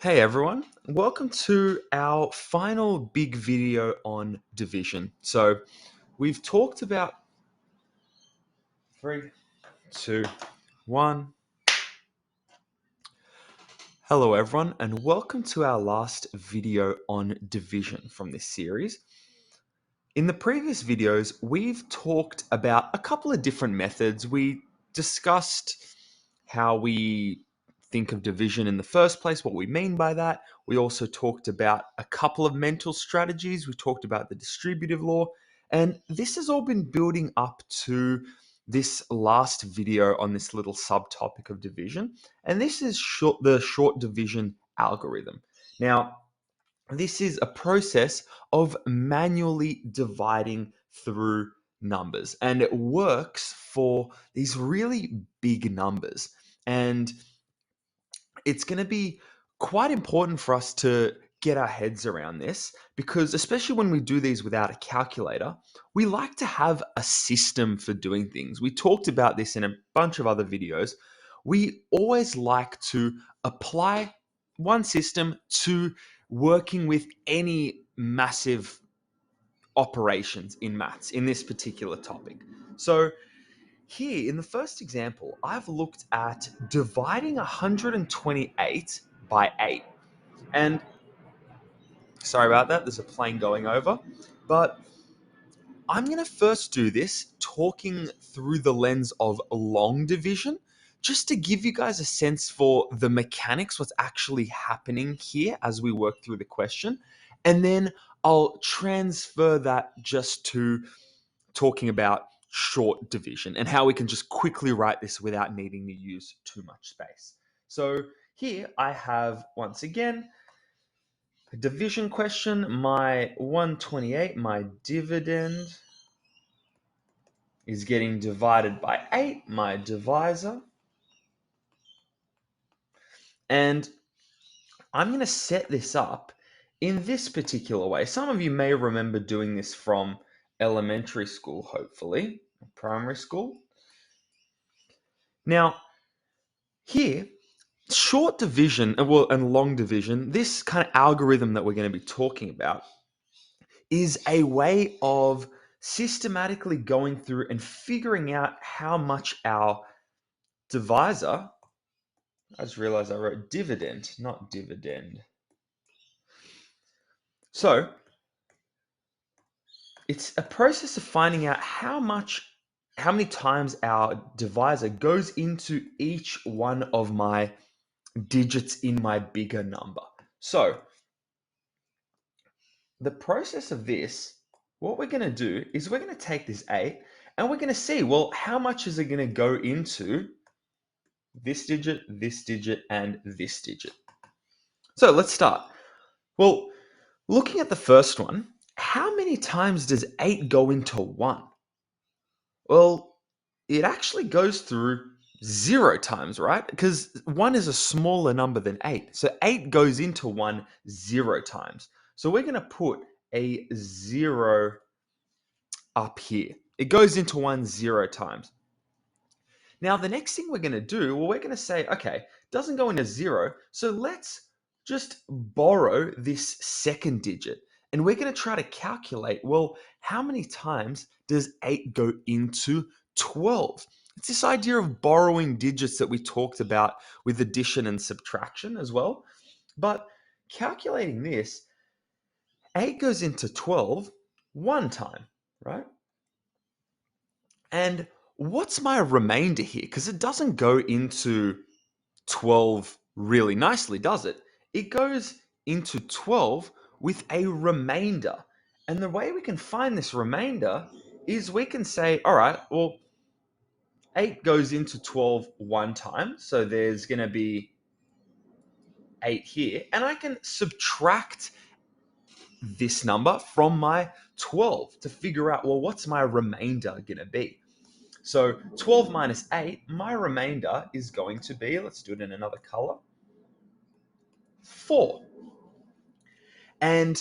Hey everyone, welcome to our final big video on division. So we've talked about three, two, one. Hello everyone, and welcome to our last video on division from this series. In the previous videos, we've talked about a couple of different methods. We discussed how we think of division in the first place, what we mean by that. We also talked about a couple of mental strategies. We talked about the distributive law, and this has all been building up to this last video on this little subtopic of division, and this is the short division algorithm. Now, this is a process of manually dividing through numbers, and it works for these really big numbers. And it's going to be quite important for us to get our heads around this because, especially when we do these without a calculator, we like to have a system for doing things. We talked about this in a bunch of other videos. We always like to apply one system to working with any massive operations in maths in this particular topic. So, here in the first example, I've looked at dividing 128 by 8. And sorry about that, there's a plane going over. But I'm going to first do this talking through the lens of long division, just to give you guys a sense for the mechanics, what's actually happening here as we work through the question. And then I'll transfer that just to talking about short division and how we can just quickly write this without needing to use too much space. So here I have, once again, a division question. My 128, my dividend, is getting divided by 8, my divisor. And I'm going to set this up in this particular way. Some of you may remember doing this from elementary school, hopefully, primary school. Now, here, short division and long division, this kind of algorithm that we're going to be talking about is a way of systematically going through and figuring out how much our divisor, I just realized I wrote dividend, not dividend. So it's a process of finding out how many times our divisor goes into each one of my digits in my bigger number. So the process of this, what we're going to do is we're going to take this 8 and we're going to see, well, how much is it going to go into this digit, and this digit? So let's start. Well, looking at the first one, how many times does 8 go into 1? Well, it actually goes through 0 times, right? Because 1 is a smaller number than 8. So 8 goes into 1 0 times. So we're going to put a 0 up here. It goes into 1 0 times. Now, the next thing we're going to do, well, we're going to say, okay, it doesn't go into 0, so let's just borrow this second digit. And we're going to try to calculate, well, how many times does 8 go into 12? It's this idea of borrowing digits that we talked about with addition and subtraction as well. But calculating this, 8 goes into 12 one time, right? And what's my remainder here? Because it doesn't go into 12 really nicely, does it? It goes into 12 with a remainder. And the way we can find this remainder is we can say, all right, well, 8 goes into 12 one time. So there's going to be 8 here. And I can subtract this number from my 12 to figure out, well, what's my remainder going to be? So 12 minus 8, my remainder is going to be, let's do it in another color, 4. And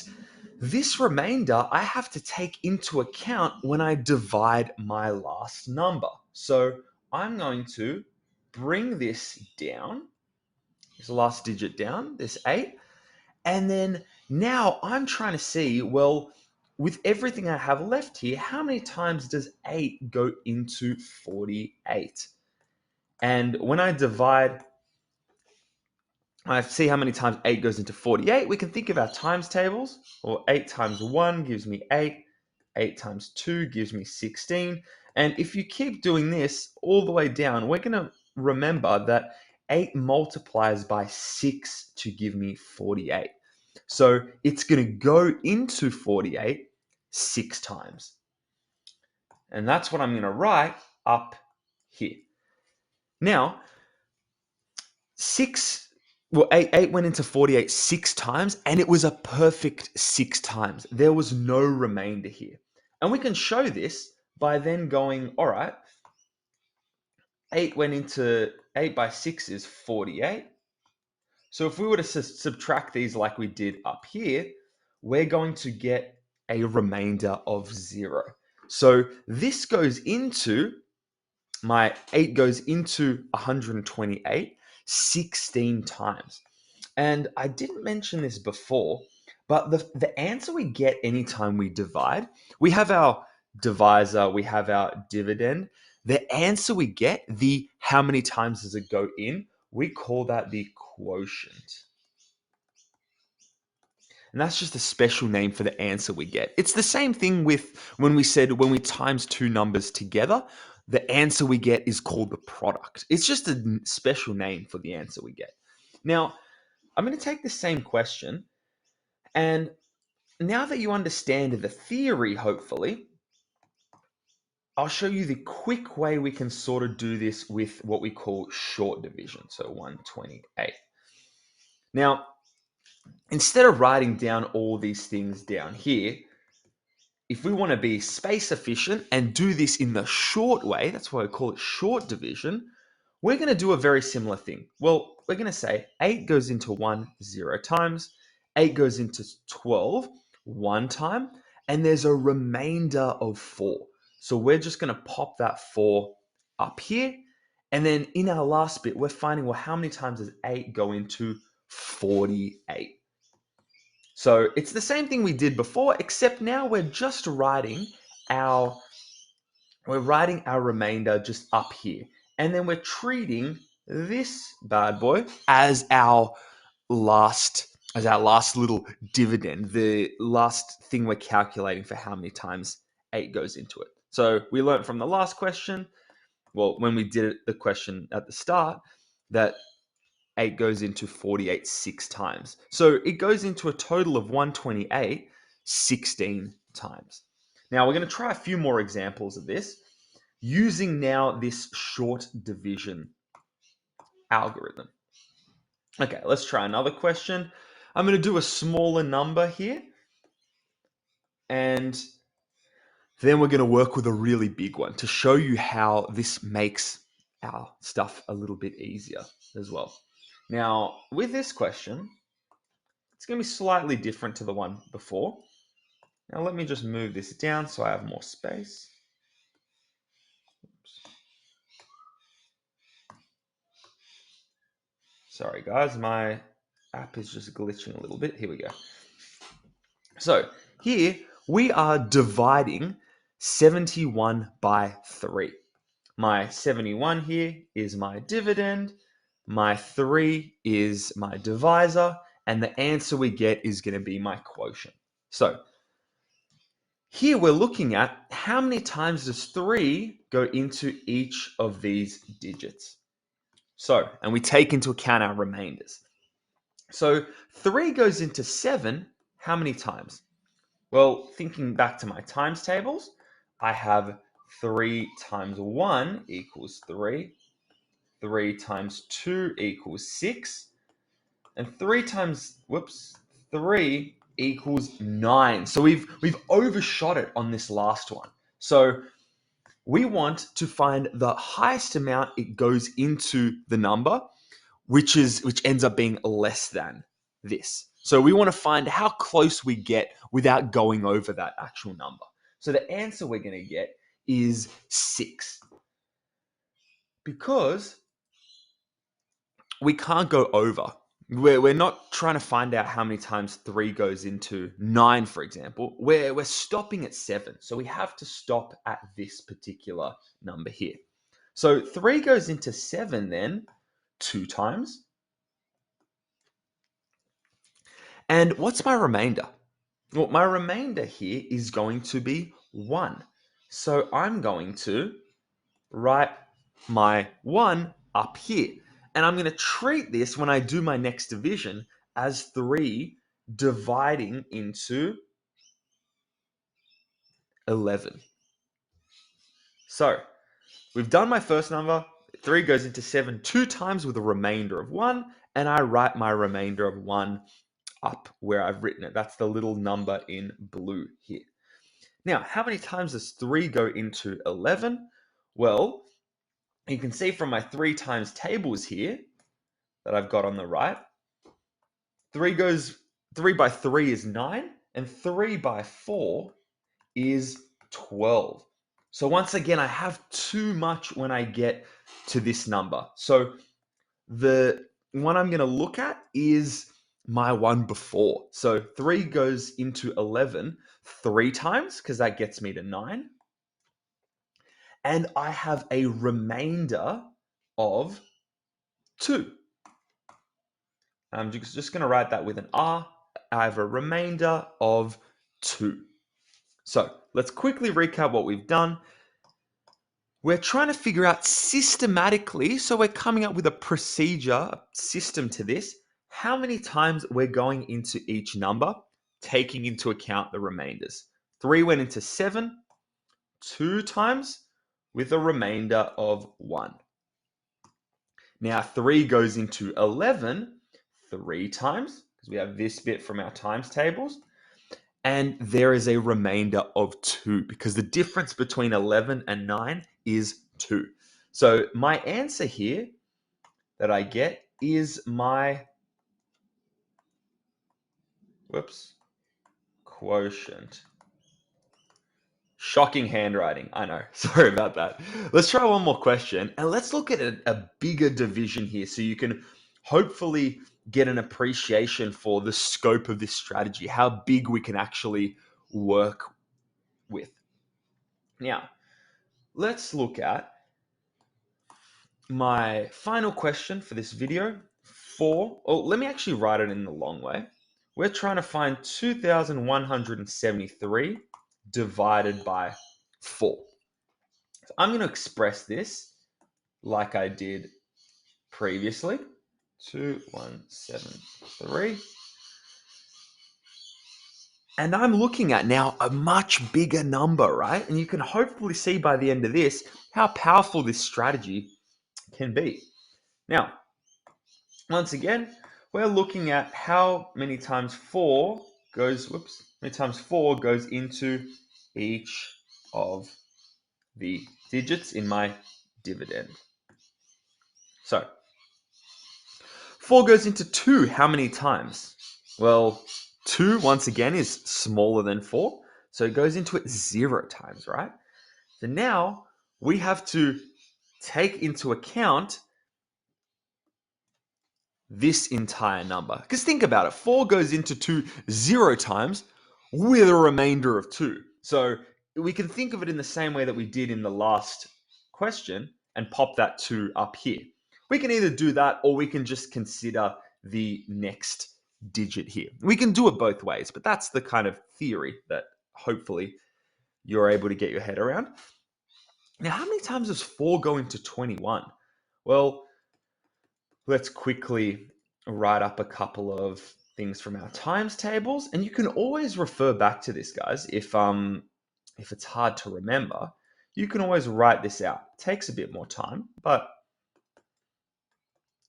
this remainder I have to take into account when I divide my last number. So I'm going to bring this down This last digit down, this 8. And then now I'm trying to see, well, with everything I have left here, how many times does 8 go into 48? And when I divide, I see how many times 8 goes into 48. We can think of our times tables. Well, 8 times 1 gives me 8. 8 times 2 gives me 16. And if you keep doing this all the way down, we're going to remember that 8 multiplies by 6 to give me 48. So it's going to go into 48 6 times. And that's what I'm going to write up here. Now, 8 went into 48 6 times, and it was a perfect 6 times. There was no remainder here. And we can show this by then going, all right, 8 by 6 is 48. So if we were to subtract these like we did up here, we're going to get a remainder of 0. So this goes into, my 8 goes into 128 16 times. And I didn't mention this before, but the answer we get anytime we divide, we have our divisor, we have our dividend. The answer we get, the how many times does it go in, we call that the quotient. And that's just a special name for the answer we get. It's the same thing with when we said when we times two numbers together, the answer we get is called the product. It's just a special name for the answer we get. Now, I'm going to take the same question, and now that you understand the theory, hopefully, I'll show you the quick way we can sort of do this with what we call short division, so 128. Now, instead of writing down all these things down here, if we want to be space efficient and do this in the short way, that's why I call it short division, we're going to do a very similar thing. Well, we're going to say 8 goes into 1 0 times, 8 goes into 12 1 time, and there's a remainder of 4. So we're just going to pop that 4 up here. And then in our last bit, we're finding, well, how many times does 8 go into 48? So it's the same thing we did before, except now we're just our writing our remainder just up here. And then we're treating this bad boy as our last little dividend, the last thing we're calculating for how many times 8 goes into it. So we learned from the last question, well, when we did the question at the start, that 8 goes into 48 6 times. So it goes into a total of 128 16 times. Now we're going to try a few more examples of this using now this short division algorithm. Okay, let's try another question. I'm going to do a smaller number here, and then we're going to work with a really big one to show you how this makes our stuff a little bit easier as well. Now, with this question, it's going to be slightly different to the one before. Now, let me just move this down so I have more space. Oops. Sorry, guys, my app is just glitching a little bit. Here we go. So here we are dividing 71 by 3. My 71 here is my dividend, my 3 is my divisor, and the answer we get is going to be my quotient. So here we're looking at how many times does 3 go into each of these digits. So, and we take into account our remainders. So 3 goes into 7 how many times? Well, thinking back to my times tables, I have 3 times 1 equals 3, 3 times 2 equals 6, and 3 equals 9. So we've overshot it on this last one. So we want to find the highest amount it goes into the number, which ends up being less than this. So we want to find how close we get without going over that actual number. So the answer we're going to get is 6. Because we can't go over. We're not trying to find out how many times 3 goes into 9, for example. We're stopping at 7. So we have to stop at this particular number here. So 3 goes into 7 then 2 times. And what's my remainder? Well, my remainder here is going to be 1. So I'm going to write my 1 up here. And I'm going to treat this when I do my next division as 3 dividing into 11. So we've done my first number. 3 goes into 7 2 times with a remainder of 1. And I write my remainder of 1 up where I've written it. That's the little number in blue here. Now, how many times does 3 go into 11? Well, you can see from my 3 times tables here that I've got on the right, 3 by 3 is 9, and 3 by 4 is 12. So once again, I have too much when I get to this number. So the one I'm going to look at is my one before. So 3 goes into 11 3 times because that gets me to 9. And I have a remainder of 2. I'm just going to write that with an R. I have a remainder of 2. So let's quickly recap what we've done. We're trying to figure out systematically, so we're coming up with a procedure, a system to this, how many times we're going into each number, taking into account the remainders. 3 went into 7, 2 times, with a remainder of 1. Now 3 goes into 11 3 times, because we have this bit from our times tables, and there is a remainder of 2, because the difference between 11 and 9 is 2. So my answer here that I get is my, quotient. Shocking handwriting, I know. Sorry about that. Let's try one more question, and let's look at a bigger division here so you can hopefully get an appreciation for the scope of this strategy, how big we can actually work with. Now, let's look at my final question for this video. Let me actually write it in the long way. We're trying to find 2,173 divided by 4. So I'm going to express this like I did previously. 2173. And I'm looking at now a much bigger number, right? And you can hopefully see by the end of this how powerful this strategy can be. Now, once again, we're looking at how many times 4 goes into each of the digits in my dividend. So 4 goes into 2 how many times? Well, 2 once again is smaller than 4, so it goes into it 0 times, right? So now we have to take into account this entire number. Because think about it, 4 goes into 2 0 times with a remainder of 2. So we can think of it in the same way that we did in the last question and pop that 2 up here. We can either do that or we can just consider the next digit here. We can do it both ways, but that's the kind of theory that hopefully you're able to get your head around. Now, how many times does 4 go into 21? Well, let's quickly write up a couple of things from our times tables, and you can always refer back to this, guys. If it's hard to remember, you can always write this out. It takes a bit more time, but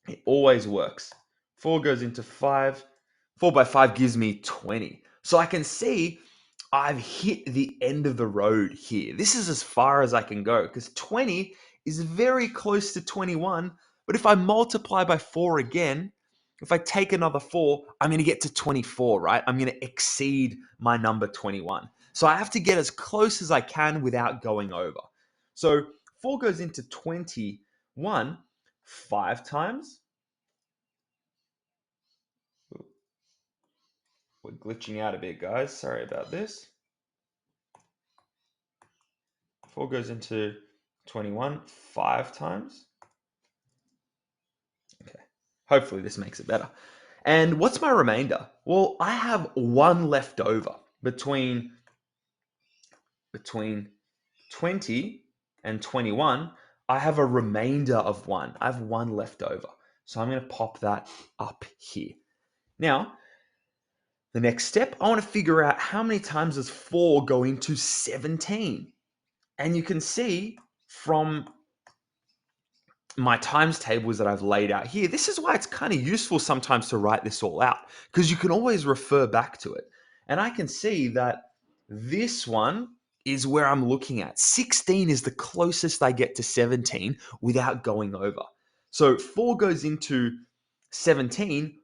it always works. 4 goes into 5. 4 by 5 gives me 20. So I can see I've hit the end of the road here. This is as far as I can go because 20 is very close to 21. But if I multiply by 4 again, if I take another 4, I'm going to get to 24, right? I'm going to exceed my number 21. So I have to get as close as I can without going over. So 4 goes into 21 5 times. glitching out a bit, guys. Sorry about this. 4 goes into 21 5 times. Okay. Hopefully this makes it better. And what's my remainder? Well, I have 1 left over between 20 and 21. I have a remainder of 1. I have 1 left over. So I'm going to pop that up here. Now, the next step, I want to figure out how many times does 4 go into 17. And you can see from my times tables that I've laid out here, this is why it's kind of useful sometimes to write this all out, because you can always refer back to it. And I can see that this one is where I'm looking at. 16 is the closest I get to 17 without going over. So 4 goes into 17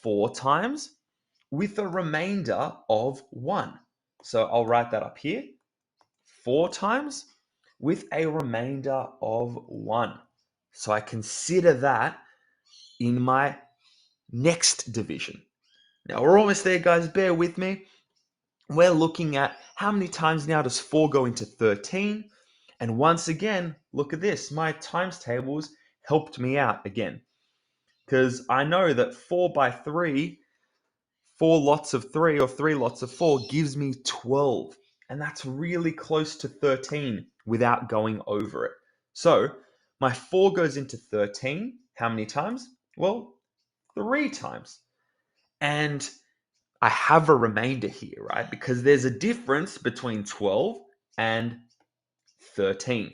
4 times with a remainder of 1. So I'll write that up here. 4 times with a remainder of 1. So I consider that in my next division. Now we're almost there, guys. Bear with me. We're looking at how many times now does 4 go into 13? And once again, look at this. My times tables helped me out again. Because I know that 4 by 3, 4 lots of 3 or 3 lots of 4 gives me 12. And that's really close to 13 without going over it. So my 4 goes into 13. How many times? Well, 3 times. And I have a remainder here, right? Because there's a difference between 12 and 13.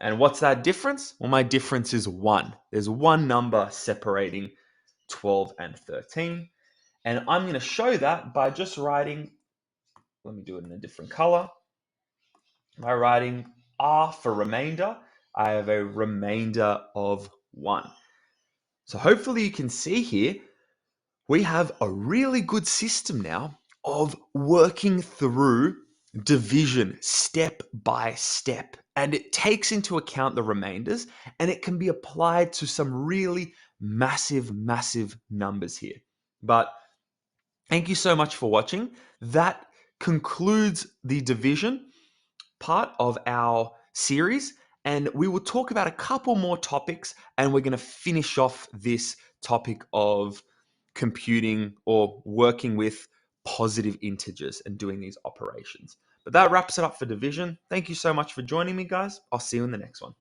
And what's that difference? Well, my difference is 1. There's one number separating 12 and 13. And I'm going to show that by just writing, let me do it in a different color. By writing R for remainder, I have a remainder of 1. So hopefully you can see here, we have a really good system now of working through division step by step. And it takes into account the remainders, and it can be applied to some really massive, massive numbers here. But thank you so much for watching. That concludes the division part of our series, and we will talk about a couple more topics, and we're going to finish off this topic of computing or working with positive integers and doing these operations. But that wraps it up for division. Thank you so much for joining me, guys. I'll see you in the next one.